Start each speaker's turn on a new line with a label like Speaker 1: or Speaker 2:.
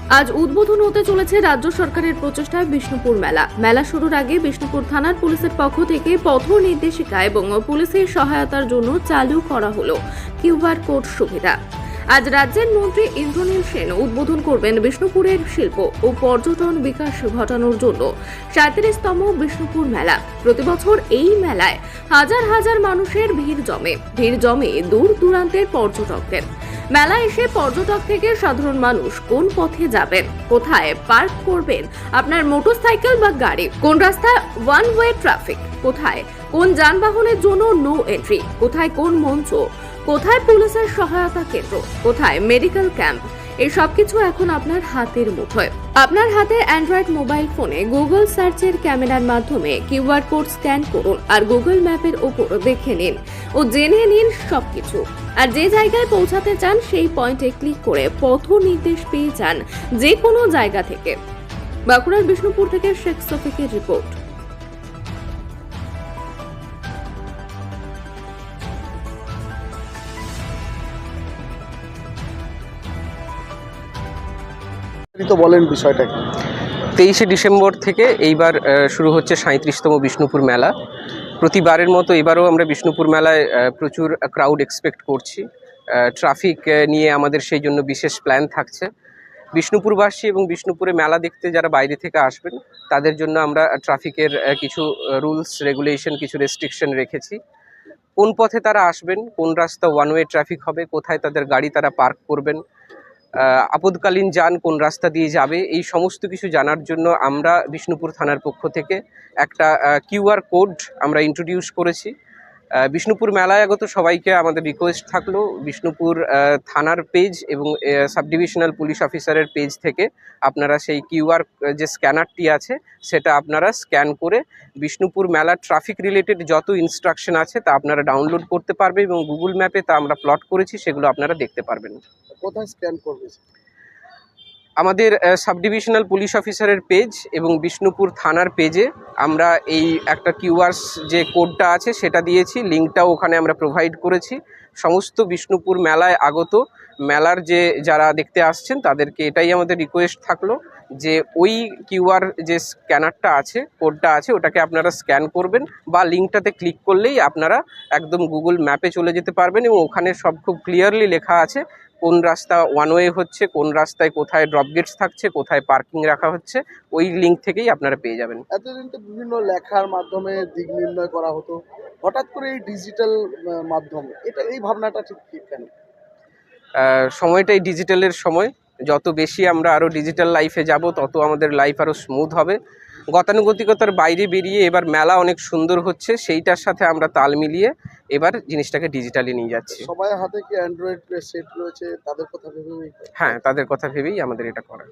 Speaker 1: আজ উদ্বোধন হতে চলেছে রাজ্য সরকারের প্রচেষ্টায় বিষ্ণুপুর মেলা। মেলা শুরুর আগে বিষ্ণুপুর থানার পুলিশের পক্ষ থেকে পথ নির্দেশিকা এবং পুলিশের সহায়তার জন্য চালু করা হলো কিউআর কোড সুবিধা। আজ রাজ্যের মন্ত্রী ইন্দ্রনীল সেন উদ্বোধন করবেন বিষ্ণুপুরের শিল্প ও পর্যটন বিকাশ ঘটানোর জন্য 37তম বিষ্ণুপুর মেলা। প্রতিবছর এই মেলায় হাজার হাজার মানুষের ভিড় জমে দূর দূরান্তের পর্যটকদের। মেলা এসে পর্যটক থেকে সাধারণ মানুষ কোন পথে যাবেন, কোথায় পার্ক করবেন আপনার মোটরসাইকেল বা গাড়ি, কোন রাস্তায় ওয়ান ওয়ে ট্রাফিক, কোথায় কোন যানবাহনের জন্য নো এন্ট্রি, কোথায় কোন মঞ্চ, কোথায় পুলিশের সহায়তা কেন্দ্র, কোথায় মেডিকেল ক্যাম্প, এই সবকিছু এখন আপনার হাতের মুঠোয়। আপনার হাতে অ্যান্ড্রয়েড মোবাইল ফোনে গুগল সার্চের ক্যামেরার মাধ্যমে কিউআর কোড স্ক্যান করুন আর গুগল ম্যাপের ওপর দেখে নিন ও জেনে নিন সবকিছু। আর যে জায়গায় পৌঁছাতে চান সেই পয়েন্টে ক্লিক করে পথ নির্দেশ পেয়ে যান যে কোনো জায়গা থেকে। বাঁকুড়ার বিষ্ণুপুর থেকে শেখ শফিকের রিপোর্ট।
Speaker 2: তো বলেন বিষয়টা কি?
Speaker 3: 23শে ডিসেম্বর থেকে এইবার শুরু হচ্ছে 37তম বিষ্ণুপুর মেলা। প্রতিবারের মতো এবারও আমরা বিষ্ণুপুর মেলায় প্রচুর ক্রাউড এক্সপেক্ট করছি। ট্রাফিক নিয়ে আমাদের সেই জন্য বিশেষ প্ল্যান থাকছে। বিষ্ণুপুরবাসী এবং বিষ্ণুপুরে মেলা দেখতে যারা বাইরে থেকে আসবেন তাদের জন্য আমরা ট্রাফিকের কিছু রুলস রেগুলেশন, কিছু রেস্ট্রিকশন রেখেছি। কোন পথে তারা আসবেন, কোন রাস্তা ওয়ান ওয়ে ট্রাফিক হবে, কোথায় তাদের গাড়ি তারা পার্ক করবেন, আপদকালীন যান কোন রাস্তা দিয়ে যাবে, এই সমস্ত কিছু জানার জন্য আমরা বিষ্ণুপুর থানার পক্ষ থেকে একটা কিউআর কোড আমরা ইন্ট্রোডিউস করেছি। বিষ্ণুপুর মেলায় আগত সবাইকে আমাদের রিকোয়েস্ট থাকলো বিষ্ণুপুর থানার পেজ এবং সাব ডিভিশনাল পুলিশ অফিসারের পেজ থেকে আপনারা সেই কিউআর যে স্ক্যানারটি আছে সেটা আপনারা স্ক্যান করে বিষ্ণুপুর মেলার ট্রাফিক রিলেটেড যত ইনস্ট্রাকশন আছে তা আপনারা ডাউনলোড করতে পারবে এবং গুগল ম্যাপে তা আমরা প্লট করেছি, সেগুলো আপনারা দেখতে পারবেন।
Speaker 2: কোথায় স্ক্যান করবে?
Speaker 3: আমাদের সাব ডিভিশনাল পুলিশ অফিসারের পেজ এবং বিষ্ণুপুর থানার পেজে আমরা এই একটা কিউআর যে কোডটা আছে সেটা দিয়েছি, লিঙ্কটাও ওখানে আমরা প্রোভাইড করেছি। সমস্ত বিষ্ণুপুর মেলায় আগত মেলার যারা দেখতে আসছেন তাদেরকে এটাই আমাদের রিকোয়েস্ট থাকলো যে ওই কিউআর যে স্ক্যানারটা আছে, কোডটা আছে, ওটাকে আপনারা স্ক্যান করবেন বা লিঙ্কটাতে ক্লিক করলেই আপনারা একদম গুগল ম্যাপে চলে যেতে পারবেন এবং ওখানে সব খুব ক্লিয়ারলি লেখা আছে কোন রাস্তা ওয়ান ওয়ে হচ্ছে, কোন রাস্তায় কোথায় ড্রপ গেটস থাকছে, কোথায় পার্কিং রাখা হচ্ছে, ওই লিঙ্ক থেকেই আপনারা পেয়ে যাবেন।
Speaker 2: এতদিন তো বিভিন্ন লেখার মাধ্যমে দিক নির্ণয় করা হতো, হঠাৎ করে এই ডিজিটাল মাধ্যম, এই ভাবনাটা ঠিক কেন?
Speaker 3: সময়টাই ডিজিটালের সময়। যত বেশি আমরা আরও ডিজিটাল লাইফে যাব তত আমাদের লাইফ আরও স্মুথ হবে। গতানুগতিকতার বাইরে বেরিয়ে এবার মেলা অনেক সুন্দর হচ্ছে, সেইটার সাথে আমরা তাল মিলিয়ে এবার জিনিসটাকে ডিজিটালি নিয়ে যাচ্ছি।
Speaker 2: সবাই হাতে কি অ্যান্ড্রয়েড সেট রয়েছে, তাদের কথা ভেবেই?
Speaker 3: হ্যাঁ, তাদের কথা ভেবেই আমাদের এটা করা।